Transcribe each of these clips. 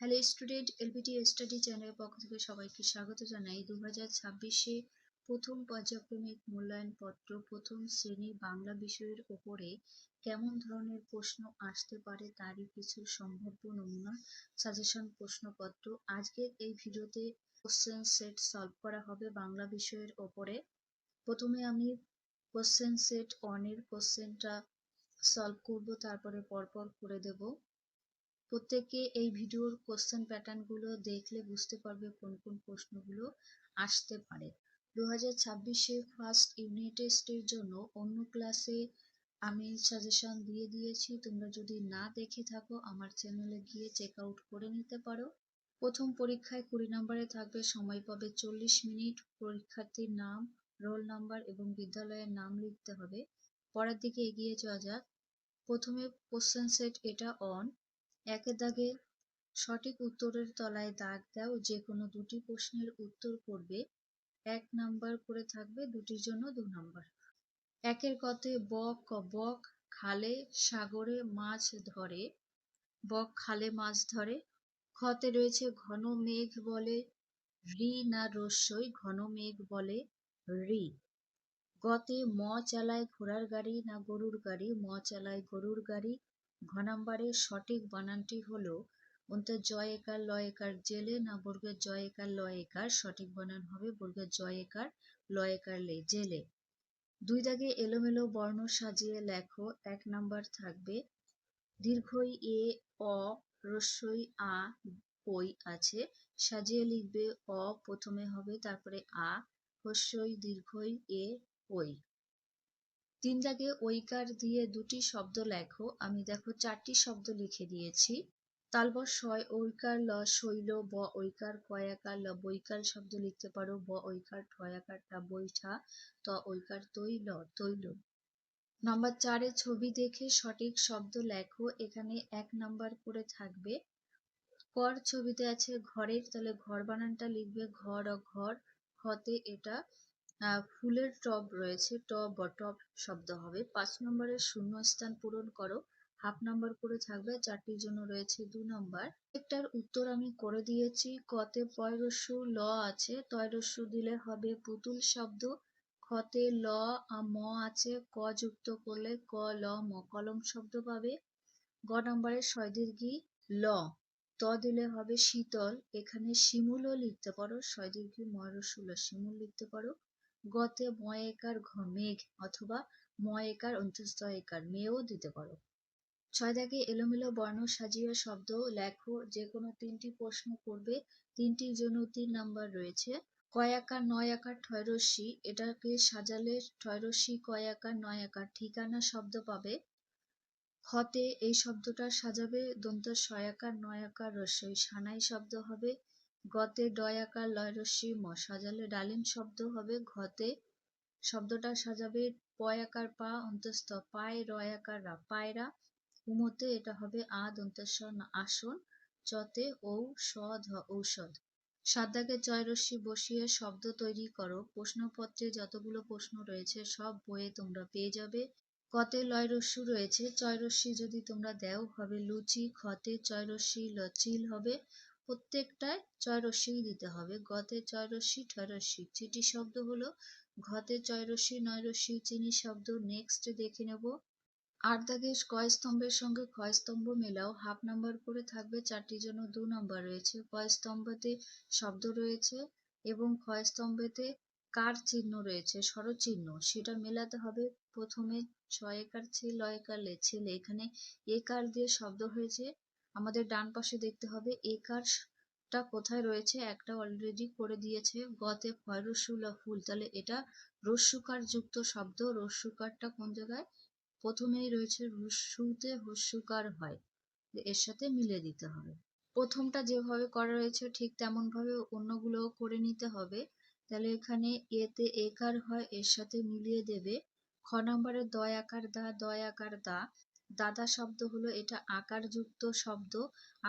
Hello student, LBT study চ্যানেলের পক্ষ থেকে সবাইকে স্বাগত জানাই। 2026-এ প্রথম পর্যায়ক্রমিক মূল্যায়নপত্র প্রথম শ্রেণী বাংলা বিষয়ের ওপরে কেমন ধরনের প্রশ্ন আসতে পারে তারই কিছু সম্ভাব্য নমুনা সাজেশন প্রশ্নপত্র। আজকের এই ভিডিওতে কোশ্চেন সেট সলভ করা হবে বাংলা বিষয়ের ওপরে। প্রথমে আমি কোশ্চেন সেট 1 এর কোশ্চেনটা সলভ করব, তারপরে পরপর করে দেব। প্রত্যেকে এই ভিডিওর কোশ্চেন প্যাটার্নগুলো দেখলে বুঝতে পারবে কোন কোন প্রশ্নগুলো আসতে পারে। 2026-এ ফার্স্ট ইউনিট টেস্টের জন্য অন্য ক্লাসে আমি সাজেশন দিয়ে দিয়েছি। তোমরা যদি না দেখে থাকো আমার চ্যানেলে গিয়ে চেক আউট করে নিতে পারো। প্রথম পরীক্ষায় 20 নম্বরে থাকবে, সময় পাবে 40 মিনিট। পরীক্ষার্থীর নাম, রোল নাম্বার এবং বিদ্যালয়ের নাম লিখতে হবে। পরের দিকে এগিয়ে যাওয়া যাক। প্রথমে কোশ্চেন সেট এটা অন। একের দাগে সঠিক উত্তরের তলায় দাগ দাও। যে কোনো দুটি প্রশ্নের উত্তর করবে। 1 নাম্বার করে থাকবে, দুটির জন্য 2 নাম্বার। একের কতে বক খালে সাগরে মাছ ধরে। বক খালে মাছ ধরে। খতে রয়েছে ঘন মেঘ বলে রি না রস্যই, ঘন মেঘ বলে রি। গতে ম চালায় ঘোড়ার গাড়ি না গরুর গাড়ি, ম চালায় গরুর গাড়ি। ঘ নাম্বারের সঠিক বানানটি হলো জয় একার ল একার জেলে না বর্গের জয় একার ল একার, সঠিক বানান হবে বর্গের জয় একার ল একার লে, জেলে। 2 দাগে এলোমেলো বর্ণ সাজিয়ে লেখো। 1 নাম্বার থাকবে দীর্ঘই এ অ রস্যই আ ওই আছে, সাজিয়ে লিখবে অ প্রথমে হবে, তারপরে আ, হস্যই দীর্ঘই এ ওই। 3 দাগে ঐকার দিয়ে দুটি শব্দ লেখো। আমি দেখো 4টি শব্দ লিখে দিয়েছি। তালবশ শয় ঐকার ল শৈল, ব ঐকার কয়াকার ল বৈকাল শব্দ লিখতে পারো। ব ঐকার ঠয়াকার টা বৈঠা, ত ঐকার তৈল তৈল। নাম্বার 4-এ ছবি দেখে সঠিক শব্দ লেখো। এখানে 1 নাম্বার করে থাকবে। কর ছবিতে আছে ঘরের, তাহলে ঘর বানানটা লিখবে ঘর ও ঘর। খতে এটা ফুলের টব রয়েছে, টব টব শব্দ হবে। 5 নম্বরের শূন্য স্থান পূরণ করো। হাফ নাম্বার করে থাকবে, 4টির জন্য রয়েছে 2 নাম্বার। একটার উত্তর আমি করে দিয়েছি। কতে পয়রস্যু ল আছে, তয়রস্যু দিলে হবে পুতুল শব্দ। খতে ল ম আছে, ক যুক্ত করলে ক ল ম কলম শব্দ পাবে। গ নাম্বারের সয়দীর্ঘী ল, ত দিলে হবে শীতল। এখানে শিমুলও লিখতে পারো, সয়দীর্ঘী ময়রস্যু শিমুল লিখতে পারো। গতে ময়েকার মেঘ অথবা ময়েকার অন্তস্থ একার মেয়েও দিতে পারো। 6 দাগে এলোমেলো বর্ণ সাজিয়ে শব্দ লেখো। যে কোনো 3টি প্রশ্ন করবে, 3টির জন্য 3 নাম্বার রয়েছে। কয়াকার নয় আকার ঠয়রস্যি, এটাকে সাজালে ঠয়রস্যি কয়াকার নয় আকার ঠিকানা শব্দ পাবে। খতে এই শব্দটা সাজাবে দন্ত সয়াকার নয়াকার রস্যই সানাই শব্দ হবে। গতে ডয়াকার লয় রস্যি ম সাজালে ডালিম শব্দ হবে। ঘতে শব্দটা সাজাবে পয়াকার পা অন্তস্থ পায় রয়াকার রা পায়রা। উমতে এটা হবে আ দন্তস্ব আসন। চতে ঔ স ধ ঔষধ। 7 দাগে চয়রস্যি বসিয়ে শব্দ তৈরি করো। প্রশ্নপত্রে যতগুলো প্রশ্ন রয়েছে সব বইয়ে তোমরা পেয়ে যাবে। কতে লয় রস্যু রয়েছে, চয়রস্যি যদি তোমরা দেও হবে লুচি। খতে চয়রস্যি লচিল হবে, প্রত্যেকটায় চয়রস্যিই দিতে হবে। গতে চয়রস্যি ঠয়রস্যি চিটি শব্দ হলো। ঘতে চয়রস্যি নয়রস্যি চিনি শব্দ। নেক্সট দেখে নেব। 8 দাগে কয় স্তম্ভের সঙ্গে ক্ষয় স্তম্ভ মেলাও। হাফ নাম্বার করে থাকবে, 4টির জন্য 2 নাম্বার রয়েছে। কয় স্তম্ভতে শব্দ রয়েছে এবং ক্ষয় স্তম্ভেতে কার চিহ্ন রয়েছে, স্বরচিহ্ন, সেটা মেলাতে হবে। প্রথমে ছয়কার ছে লয়কার লে ছেলে, এখানে একার দিয়ে শব্দ হয়েছে। আমাদের ডান পাশে দেখতে হবে একারটা কোথায় রয়েছে, একটা অলরেডি করে দিয়েছে। গতে ফয়রস্যু ল ফুল, তাহলে এটা রস্যুকার যুক্ত শব্দ। রস্যুকারটা কোন জায়গায়, প্রথমেই রয়েছে রস্যুতে হস্যুকার হয়, এর সাথে মিলে দিতে হবে। প্রথমটা যেভাবে করা রয়েছে ঠিক তেমন ভাবে অন্যগুলোও করে নিতে হবে। তাহলে এখানে এতে একার হয়, এর সাথে মিলিয়ে দেবে। খ নম্বরে দয় আকার দা, দাদা শব্দ হলো এটা আকার যুক্ত শব্দ।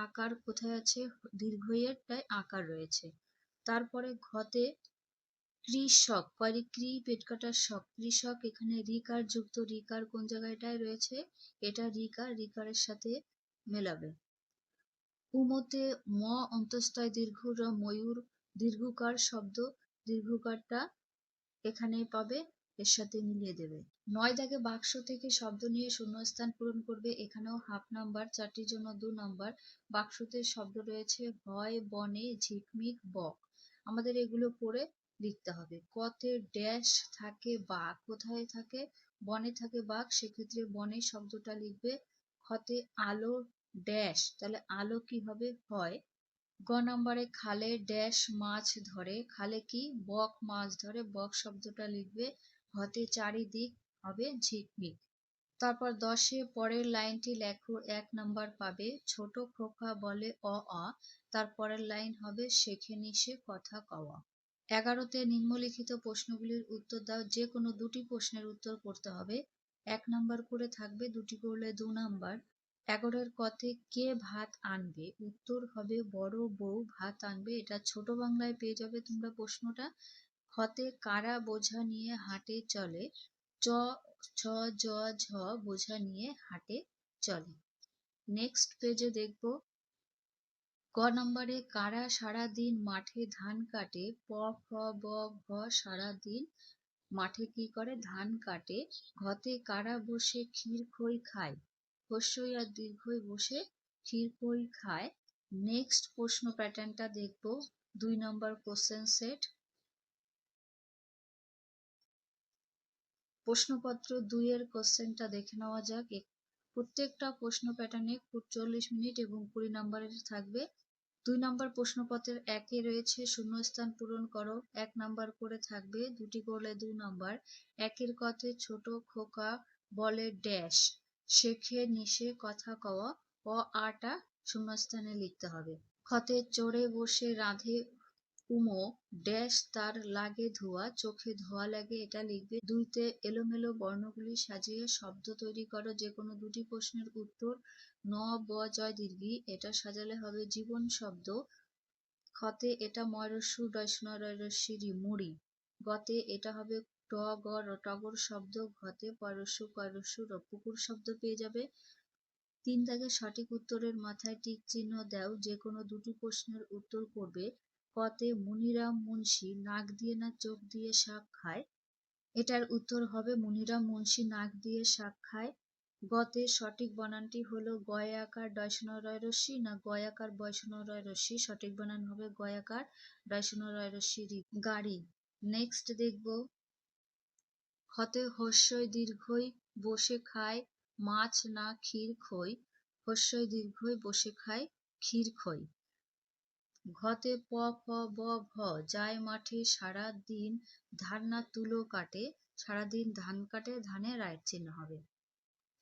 আকার কোথায় আছে, দীর্ঘইয়েরটায় আকার রয়েছে। তারপরে ঘতে কৃষক, কয়রি ক্রি পেট কাটার শক, কৃষক, এখানে রিকার যুক্ত। রিকার কোন জায়গাটায় রয়েছে, এটা রিকারের সাথে মেলাবে। উমতে ম অন্তস্থায় দীর্ঘ র ময়ূর দীর্ঘকার শব্দ, দীর্ঘকারটা এখানেই পাবে, এর সাথে মিলিয়ে দেবে। ৯ দাগে বাক্স থেকে শব্দ নিয়ে শূন্যস্থান পূরণ করবে। এখানেও হাফ নাম্বার, 4টির জন্য 2 নাম্বার। বাক্সতে শব্দ রয়েছে হয়, বনে, ঝিকমিক, বক। আমাদের এগুলো পড়ে লিখতে হবে। কতে ড্যাশ থাকে বাঘ, কোথায় থাকে? বনে থাকে বাঘ, সেক্ষেত্রে বনে শব্দটা লিখবে। খতে আলো ড্যাশ, তাহলে আলো কি হবে? হয়। গ নাম্বারে খালে ড্যাশ মাছ ধরে, খালে কি? বক মাছ ধরে, বক শব্দটা লিখবে। হতে চারিদিক হবে ঝিকমিক। তারপর 10-এ পরের লাইনটি লেখো, 1 নাম্বার পাবে। ছোট খোকা বলে অ আ, তার পরের লাইন হবে শেখে নিশে কথা কওয়া। 11-তে নিম্নলিখিত প্রশ্নগুলির উত্তর দাও, যে কোনো দুটি প্রশ্নের উত্তর করতে হবে। 1 নাম্বার করে থাকবে, দুটি করলে 2 নাম্বার। 11-এর কতে কে ভাত আনবে? উত্তর হবে বড় বউ ভাত আনবে। এটা ছোট বাংলায় পেয়ে যাবে তোমরা প্রশ্নটা। খতে কারা বোঝা নিয়ে হাটে চলে? চ ছ জ ঝ বোঝা নিয়ে হাটে চলে। নেক্সট পেজে দেখব, ক নম্বরে কারা সারা দিন মাঠে ধান কাটে? প ফ ব ভ সারা দিন মাঠে কি করে? ধান কাটে। ঘতে কারা বসে ক্ষীর খই খায়? হস্যই আর দীর্ঘই বসে ক্ষীর খই খায়। নেক্সট প্রশ্ন প্যাটার্নটা দেখব, 2 নম্বর কোশ্চেন সেট। প্রশ্নপত্র 2 এর কোশ্চেনটা দেখে নেওয়া যাক। প্রত্যেকটা প্রশ্ন প্যাটার্নে 40 মিনিট এবং 20 নম্বরের থাকবে। 2 নম্বর প্রশ্নপত্রের 1-এ রয়েছে শূন্যস্থান পূরণ করো, 1 নাম্বার করে থাকবে, দুটি করলে 2 নাম্বার। 1-এর কতে ছোট খোকা বলে ড্যাশ, শেখে নিশে কথা কওয়া, অ আটা শূন্যস্থানে লিখতে হবে। খতে চড়ে বসে রাঁধে উমো ড্যাশ তার লাগে ধোয়া, চোখে ধোয়া লাগে, এটা লিখবে। 2-তে এলোমেলো বর্ণগুলি সাজিয়ে শব্দ তৈরি করো, যে কোনো দুটি প্রশ্নের উত্তর। ন ব জয় দীর্ঘি, এটা সাজালে হবে জীবন শব্দ। খতে এটা ময়রস্যু ডয়স্ন রয়রস্যি রি মুড়ি। গতে এটা হবে ট গ টগর শব্দ। ঘতে পয়রস্যু কয়রস্যু র পুকুর শব্দ পেয়ে যাবে। 3 দাগে সঠিক উত্তরের মাথায় টিক চিহ্ন দাও, যে কোনো দুটি প্রশ্নের উত্তর করবে। কতে মুনিরাম মুন্সি নাক দিয়ে না চোখ দিয়ে শাক খায়? এটার উত্তর হবে মুনিরাম মুন্সি নাক দিয়ে শাক খায়। গতে সঠিক বানানটি হলো গয়াকার ডয়স্ন রয় রস্যি না গয়াকার বয়স্ন রয় রস্যি? সঠিক বানান হবে গয়াকার ডয়স্ন রয় রস্যি রি গাড়ি। নেক্সট দেখব, খতে হস্যই দীর্ঘই বসে খায় মাছ না ক্ষীর খই? হস্যই দীর্ঘই বসে খায় ক্ষীর খই। ঘতে প ফ ব ভ যায় মাঠে সারা দিন ধান না তুলো কাটে? সারাদিন ধান কাটে, ধানে রাইট চিহ্ন হবে।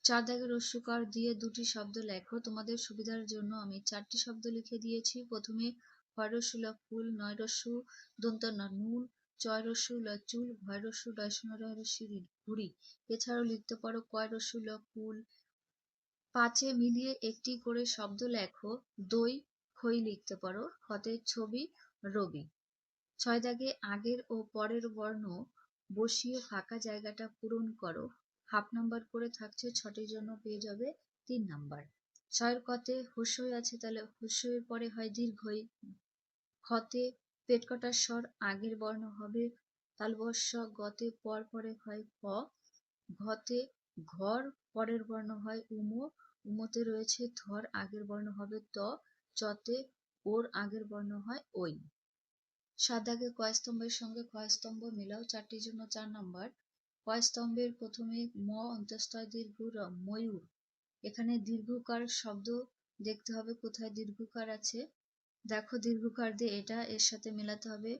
4 দাগের রস্যকার দিয়ে দুটি শব্দ লেখো। তোমাদের সুবিধার জন্য আমি 4টি শব্দ লিখে দিয়েছি। প্রথমে হরস্যু ল ফুল, নয়রস্যু দন্ত ন নুন, চয়রস্যু ল চুল, ভয়রস্যু ডয়স্ন রয়রস্যি রি ঘুড়ি। এছাড়াও লিখতে পারো কয়রস্যু ল কুল। 5-এ মিলিয়ে একটি করে শব্দ লেখো। দই খই লিখতে পারো। খতে ছবি রবি। 6 দাগে আগের ও পরের বর্ণ বসিয়ে ফাঁকা জায়গাটা পূরণ করো। হাফ নাম্বার করে থাকছে, 6টির জন্য পেয়ে যাবে 3 নাম্বার। 6-এর কতে হস্যই আছে, তাহলে হস্যের পরে হয় দীর্ঘই। খতে পেট কাটার স্বর আগের বর্ণ হবে তালবস্য। গতে পর পরে হয় ক। ঘতে ঘর পরের বর্ণ হয় উমো, উমোতে রয়েছে ধর আগের বর্ণ হবে ত। চতে ওর আগের বর্ণ হয় ওই। 7 দাগে ক স্তম্ভের সঙ্গে খ স্তম্ভ মিলাও, 4টির জন্য 4 নাম্বার। ক স্তম্ভের প্রথমে ম অন্তঃস্থ দীর্ঘ র ময়ূর। এখানে দীর্ঘকার শব্দ দেখতে হবে, কোথায় দীর্ঘকার আছে। দেখো দীর্ঘকার দিয়ে এটা এর সাথে মেলাতে হবে।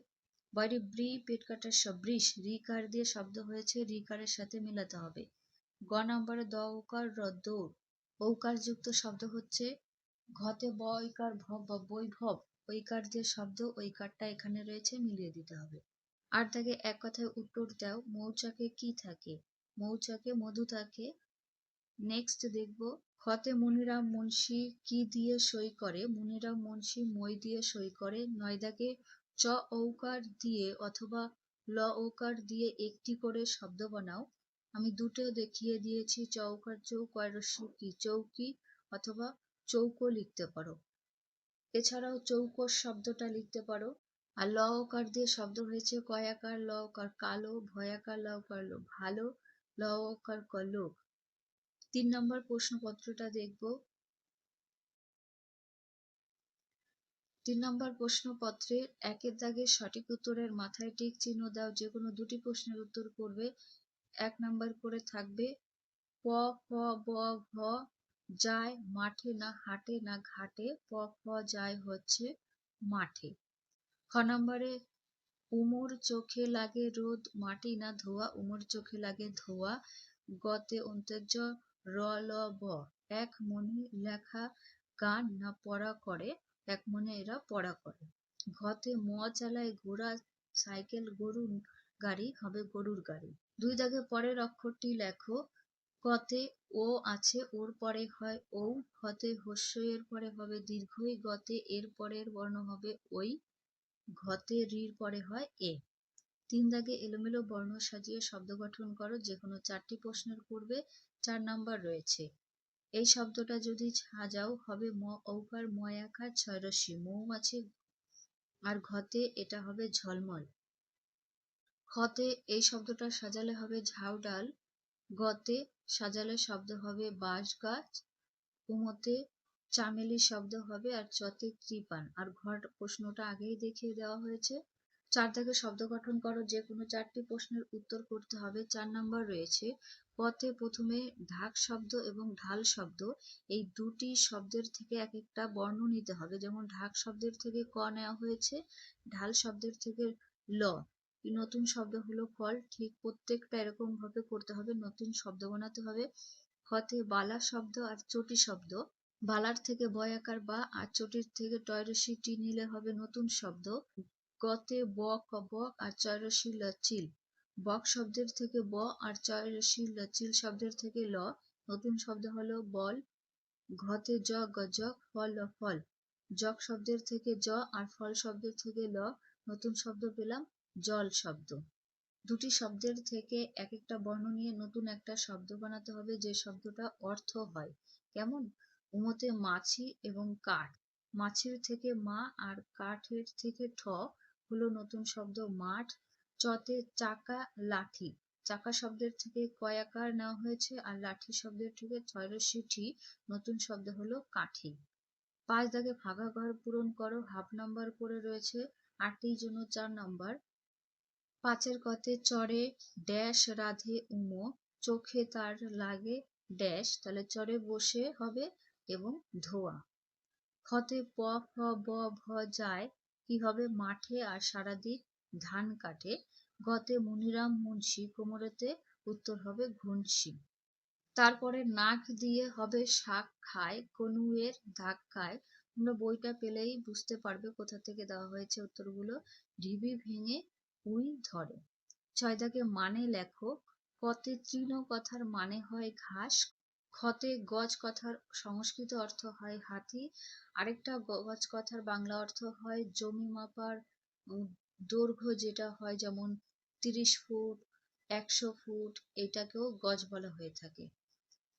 বাইরে ব্রি পেট কাটার বৃষ, রিকার দিয়ে শব্দ হয়েছে, রিকারের সাথে মেলাতে হবে। গ নাম্বারে দ ওকার র দৌড়, ঔকার যুক্ত শব্দ হচ্ছে। ঘতে ব ঐকার ভব বা বৈভব, ঐকার দিয়ে শব্দ, ঐকারটা এখানে রয়েছে, মিলিয়ে দিতে হবে। 8 দাগে এক কথায় উত্তর দাও। মৌচাকে কি থাকে? মৌচাকে মধু থাকে। নেক্সট দেখব, খতে মুনিরাম মুন্সি কি দিয়ে সই করে? মুনিরাম মুন্সি মই দিয়ে সই করে। 9 দাগে চ ঔকার দিয়ে অথবা ল ঔকার দিয়ে একটি করে শব্দ বানাও। আমি দুটো দেখিয়ে দিয়েছি, চৌকার চৌ কয়রস্যু কি চৌকি অথবা চৌকো লিখতে পারো। এছাড়াও চৌকস শব্দটা লিখতে পারো। আর ল ওকার দিয়ে শব্দ হয়েছে কয়াকার ল ওকার কালো, ভয়াকার ল ওকার লো ভালো, ল ওকার ক লোক। 3 নম্বর প্রশ্নপত্রটা দেখব। 3 নম্বর প্রশ্নপত্রের 1 দাগের সঠিক উত্তরের মাথায় টিক চিহ্ন দাও। যে কোনো 2টি প্রশ্নের উত্তর করবে। 1 নাম্বার করে থাকবে প, ফ, ব, ভ যায় মাঠে না হাটে না ঘাটে, প, ফ যায় হচ্ছে মাঠে। খ নম্বরে উমর চোখে লাগে রোদ মাটি না ধোয়া, উমর চোখে লাগে ধোয়া। গতে অন্তর্য র, ল, ব এক মনে লেখা গান না পড়া করে, এক মনে এরা পড়া করে। ঘতে ম চালায় ঘোড়া সাইকেল গরুর গাড়ি হবে গরুর গাড়ি। 2 দাগে পরের অক্ষরটি লেখো। কতে ও আছে ওর পরে হয় ঔ, খতে হস্যের পরে হবে দীর্ঘই, গতে এর পরের বর্ণ হবে ওই, ঘতে রির পরে হয় এ। 3 দাগে এলোমেলো বর্ণ সাজিয়ে শব্দ গঠন করো। যে কোনো 4টি প্রশ্নের পূর্বে 4 নাম্বার রয়েছে। এই শব্দটা যদি সাজাও হবে ম ঔকার ময়াকার 6 রশ্মি, মৌমাছি। আর ঘতে এটা হবে ঝলমল। খতে এই শব্দটা সাজালে হবে ঝাউ ডাল। গতে সাজালে শব্দ হবে বাঁশ গাছ। উমতে চামেলি শব্দ হবে, আর চতে কৃপান। আর ঘর প্রশ্নটা আগেই দেখিয়ে দেওয়া হয়েছে। 4 দাগে শব্দ গঠন করো। যে কোনো 4টি প্রশ্নের উত্তর করতে হবে। 4 নাম্বার রয়েছে পথে প্রথমে ঢাক শব্দ এবং ঢাল শব্দ, এই দুটি শব্দের থেকে এক একটা বর্ণ নিতে হবে। যেমন ঢাক শব্দের থেকে ক নেওয়া হয়েছে, ঢাল শব্দের থেকে ল। নতুন শব্দ হলো ফল। ঠিক প্রত্যেকটা এরকম ভাবে করতে হবে, নতুন শব্দ বানাতে হবে। খতে বালা শব্দ আর চটি শব্দ, বালার থেকে বয়াকার বা আর চটির থেকে টয়রসি টি নিলে হবে নতুন শব্দ। গতে বক বক আর চয়রসি ল চিল, বক শব্দের থেকে ব আর চয়রসি ল চিল শব্দের থেকে ল, নতুন শব্দ হলো বল। ঘতে জ গজক ফল ফল, জক শব্দের থেকে জ আর ফল শব্দের থেকে ল, নতুন শব্দ পেলাম জল শব্দ। দুটি শব্দের থেকে এক একটা বর্ণ নিয়ে নতুন একটা শব্দ বানাতে হবে, যে শব্দটা অর্থ হয়। কেমন? উমতে মাছি এবং কাঠ, মাছির থেকে মা আর কাঠের থেকে ঠ হলো নতুন শব্দ মাঠ। চতে চাকা লাঠি, চাকা শব্দের থেকে কয়াকার নেওয়া হয়েছে, আর লাঠি শব্দের থেকে ছয়রসি ঠি, নতুন শব্দ হলো কাঠি। 5 দাগে ফাঁকা ঘর পূরণ করো। হাফ নাম্বার করে রয়েছে 8টির জন্য 4 নাম্বার। 5 কতে চড়ে ড্যাশ রাধে উমো, চোখে তার লাগে ড্যাশ, তাহলে চড়ে বসে হবে এবং ধোয়া। খতে প, ফ, ব, ভ যায় কি হবে মাঠে আর সারাদিন ধান কাটে। গতে মনিরাম মুন্সি, কোমরেতে উত্তর হবে ঘুনসি। তারপরে নাক দিয়ে হবে শাক খায়, কনুয়ের ধাক্কায়। তোমরা বইটা পেলেই বুঝতে পারবে কোথা থেকে দেওয়া হয়েছে উত্তরগুলো। ঢিবি ভেঙে উই ধরে। 6 দাগে মানে লেখো। কতে তৃণ কথার মানে হয় ঘাস, খতে গজ কথার সংস্কৃত অর্থ হয় হাতি, আরেকটা গজ কথার বাংলা অর্থ হয় জমি মাপার দৈর্ঘ্য, যেটা হয় যেমন 30 ফুট 100 ফুট, এটাকেও গজ বলা হয়ে থাকে।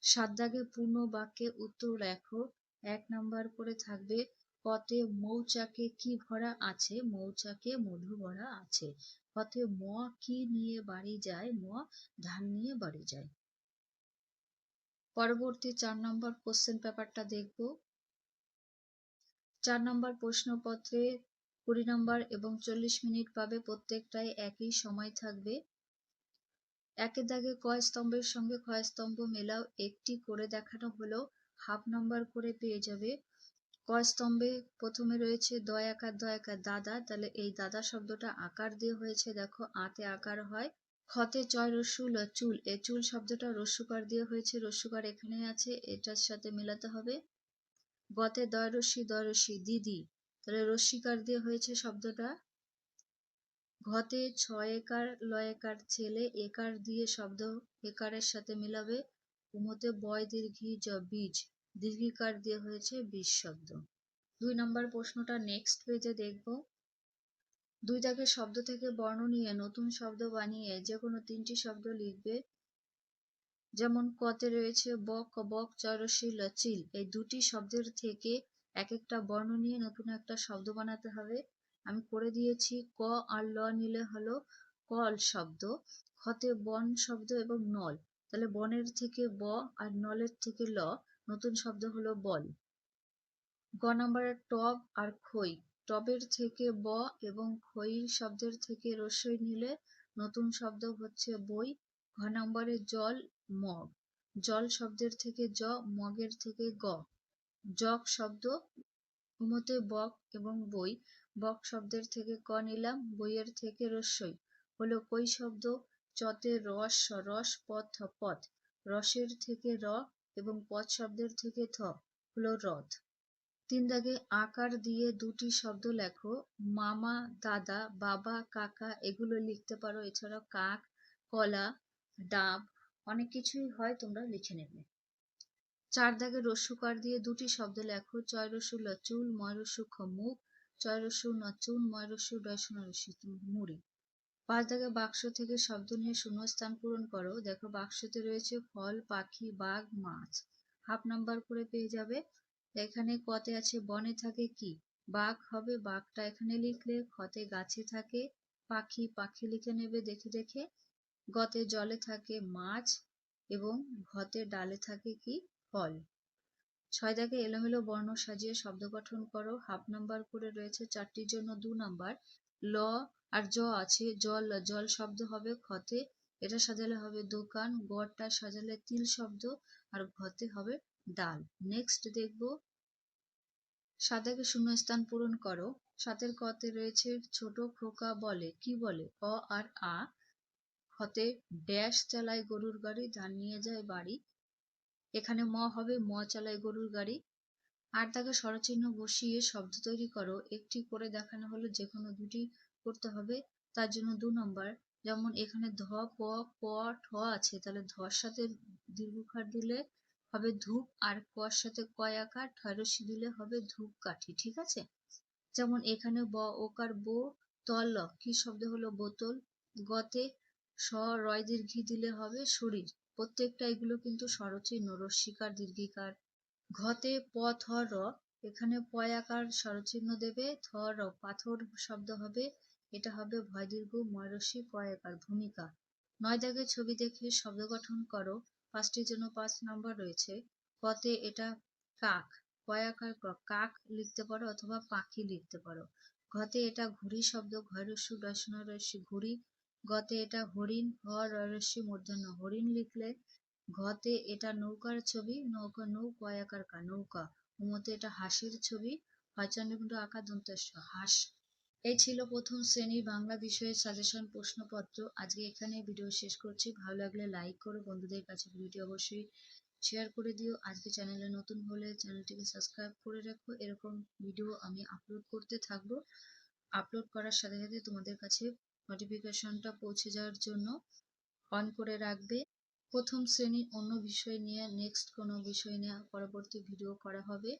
7 দাগে পূর্ণ বাক্যে উত্তর লেখো। 1 নাম্বার করে থাকবে কতে মৌচাকে কি ভরা আছে, মৌচাকে মধু ভরা আছে। কতে ম কি নিয়ে বাড়ি যায়, ম ধান নিয়ে বাড়ি যায়। পরবর্তী 4 নম্বর কোশ্চেন পেপারটা দেখব। 4 নম্বর প্রশ্নপত্রে 20 নম্বর এবং 40 মিনিট পাবে, প্রত্যেকটাই একই সময় থাকবে। 1 দাগে ক স্তম্ভের সঙ্গে খ স্তম্ভ মেলাও, একটি করে দেখানো হলো, হাফ নাম্বার করে পেয়ে যাবে। ক স্তম্ভে প্রথমে রয়েছে দয়াকার দয়াকার দাদা, তাহলে এই দাদা শব্দটা আকার দিয়ে হয়েছে, দেখো আতে আকার হয়। খতে চয় রস্যু ল চুল, এই চুল শব্দটা রস্যুকার দিয়ে হয়েছে, রস্যুকার এখানে আছে, এটার সাথে মেলাতে হবে। গতে দয় রস্যি দিদি, তাহলে রস্যিকার দিয়ে হয়েছে শব্দটা। ঘতে ছয়কার লয়কার ছেলে, একার দিয়ে শব্দ একারের সাথে মিলাবে। উমতে বয় দীর্ঘি জ বীজ, দীর্ঘিকার দিয়ে হয়েছে বীজ শব্দ। 2 নম্বর প্রশ্নটা নেক্সট পেজে দেখব। 2 দাগের শব্দ থেকে বর্ণ নিয়ে নতুন শব্দ বানিয়ে যে কোনো 3টি শব্দ লিখবে। যেমন কতে রয়েছে বক বক চরশি লচিল, এই দুটি শব্দের থেকে এক একটা বর্ণ নিয়ে নতুন একটা শব্দ বানাতে হবে। আমি করে দিয়েছি। ক আর ল নিলে হলো কল শব্দ, খতে বন শব্দ এবং নল, তাহলে বনের থেকে ব আর নলের থেকে ল, নতুন শব্দ হলো বল। গ নাম্বারে টব আর খই, টবের থেকে ব এবং খই শব্দের থেকে রসই নিলে নতুন শব্দ হচ্ছে বই। ঘ নাম্বারে জল, মগ, জল শব্দের থেকে জ, মগের থেকে গ, জগ শব্দ, মতে বক এবং বই, বক শব্দের থেকে ক নিলাম, বইয়ের থেকে রসই হলো কই শব্দ। চতে রস, রস পথ, পথ, রসের থেকে র এবং পথ শব্দের থেকে থ হলো রথ। 3 দাগে আকার দিয়ে দুটি শব্দ লেখো। মামা, দাদা, বাবা, কাকা এগুলো লিখতে পারো। এছাড়াও কাক, কলা, ডাব অনেক কিছুই হয়, তোমরা লিখে নেবে। 4 দাগে রস্যকার দিয়ে দুটি শব্দ লেখো। চয় রস্যু ল চুল, ময় রস্যু খ মুখ, চয় রস্যু ন চুন, ময় রস্যু ডয় শূন্য রস্যু মুড়ি। 5 দাগে বাক্স থেকে শব্দ নিয়ে শূন্যস্থান পূরণ করো। দেখো বাক্সতে রয়েছে ফল, পাখি, বাঘ, মাছ। হাফ নাম্বার করে পেয়ে যাবে। এখানে কতে আছে বনে থাকে কি, বাঘ হবে, বাঘটা এখানে লিখলে। খতে গাছে থাকে পাখি, পাখি লিখে নেবে দেখে দেখে। গতে জলে থাকে মাছ এবং ঘতে ডালে থাকে কি, ফল। 6 দাগে এলোমেলো বর্ণ সাজিয়ে শব্দ গঠন করো। হাফ নাম্বার করে রয়েছে, 4টির জন্য 2 নাম্বার। ল আর জ আছে, জল, জল শব্দ হবে খতে, এটা সাজালে হবে দোকান। গড়টা সাজালে তিল শব্দ আর ঘতে হবে ডাল। নেক্সট দেখবো 7 দাগে শূন্যস্থান পূরণ করো। 7 কতে রয়েছে ছোট খোকা বলে, কি বলে, অ আর আ। খতে ড্যাশ চালায় গরুর গাড়ি, ধান নিয়ে যায় বাড়ি, এখানে ম হবে, ম চালায় গরুর গাড়ি। 8 দাগে স্বরচিহ্ন বসিয়ে শব্দ তৈরি করো। একটি করে দেখানো হলো, যে কোনো দুটি করতে হবে, তার জন্য 2 নম্বর। যেমন এখানে ধ, প, প, ঠ আছে, তাহলে ধর সাথে দীর্ঘকার দিলে হবে ধূপ, আর কর সাথে কয় আকার ঠয়রসি দিলে হবে ধূপকাঠি। ঠিক আছে। যেমন এখানে ব ওকার বো, তল কি শব্দ হলো বোতল। গতে স রয় দীর্ঘি দিলে হবে শরীর। প্রত্যেকটা এগুলো কিন্তু স্বরচিহ্ন, রস্যিকার, দীর্ঘিকার। ঘতে প থ র, এখানে পয়াকার স্বরচিহ্ন দেবে, থ র পাথর শব্দ হবে, এটা হবে ভয় দীর্ঘ ময়রসি পয়াকার ভূমিকা। 9 দাগে ছবি দেখে শব্দ গঠন করো। 5টির জন্য 5 নাম্বার রয়েছে। কতে এটা কাক, পয়াকার কাক লিখতে পারো অথবা পাখি লিখতে পারো। ঘতে এটা ঘুড়ি শব্দ, ঘয়রস্যু ডয়সনা রস্যি ঘুড়ি। গতে এটা হরিণ, হ রস্যি মূর্ধন্য হরিণ লিখলে। ঘতে এটা নৌকার ছবি, নৌকা নৌ কয়াকার কা নৌকা। মতে এটা হাসির ছবি, হয়চন্দ্রবিন্দু আকার দন্তস্ব হাস। এই ছিল প্রথম শ্রেণীর বাংলা বিষয়ের সাজেশন প্রশ্নপত্র। আজকে এখানে ভিডিও শেষ করছি। ভালো লাগলে লাইক করো, বন্ধুদের কাছে ভিডিওটি অবশ্যই শেয়ার করে দিও। আজকে চ্যানেলে নতুন হলে চ্যানেলটিকে সাবস্ক্রাইব করে রাখো। এরকম ভিডিও আমি আপলোড করতে থাকবো। আপলোড করার সাথে সাথে তোমাদের কাছে নোটিফিকেশনটা পৌঁছে যাওয়ার জন্য অন করে রাখবে। প্রথম শ্রেণী অন্য বিষয় নিয়ে, নেক্সট কোনো বিষয় নিয়ে পরবর্তী ভিডিও করা হবে।